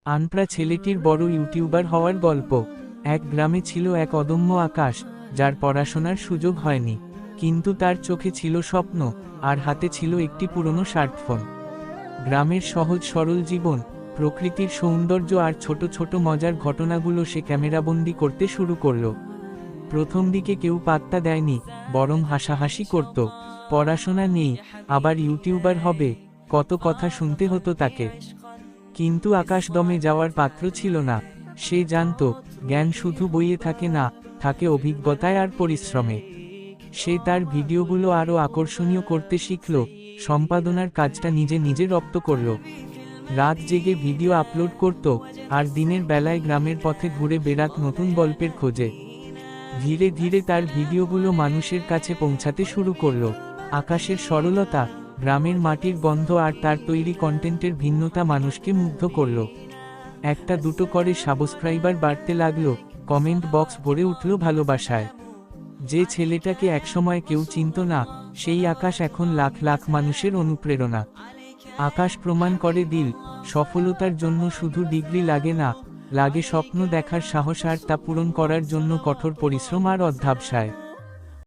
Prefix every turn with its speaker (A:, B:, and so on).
A: আনপ্রা ছেলেটির বড় ইউটিউবার হওয়ার গল্প। এক গ্রামে ছিল এক অদম্য আকাশ, যার পড়াশোনার সুযোগ হয়নি, কিন্তু তার চোখে ছিল স্বপ্ন, আর হাতে ছিল একটি পুরনো স্মার্টফোন। গ্রামের সহজ সরল জীবন, প্রকৃতির সৌন্দর্য আর ছোট ছোট মজার ঘটনাগুলো সে ক্যামেরাবন্দি করতে শুরু করল। প্রথম দিকে কেউ পাত্তা দেয়নি, বরং হাসাহাসি করত। পড়াশোনা নেই, আবার ইউটিউবার হবে, কত কথা শুনতে হতো তাকে। কিন্তু আকাশ দমে যাওয়ার পাত্র ছিল না। সে জানত, জ্ঞান শুধু বইয়ে থাকে না, থাকে অভিজ্ঞতায় আর পরিশ্রমে। সে তার ভিডিওগুলো আরও আকর্ষণীয় করতে শিখল, সম্পাদনার কাজটা নিজে নিজে রপ্ত করল। রাত জেগে ভিডিও আপলোড করত, আর দিনের বেলায় গ্রামের পথে ঘুরে বেড়াত নতুন গল্পের খোঁজে। ধীরে ধীরে তার ভিডিওগুলো মানুষের কাছে পৌঁছাতে শুরু করল। আকাশের সরলতা, গ্রামের মাটির গন্ধ আর তার তৈরি কন্টেন্টের ভিন্নতা মানুষকে মুগ্ধ করল। একটা দুটো করে সাবস্ক্রাইবার বাড়তে লাগল, কমেন্ট বক্স ভরে উঠল ভালোবাসায়। যে ছেলেটাকে একসময় কেউ চিনত না, সেই আকাশ এখন লাখ লাখ মানুষের অনুপ্রেরণা। আকাশ প্রমাণ করে দিল, সফলতার জন্য শুধু ডিগ্রি লাগে না, লাগে স্বপ্ন দেখার সাহস আর তা পূরণ করার জন্য কঠোর পরিশ্রম আর অধ্যবসায়।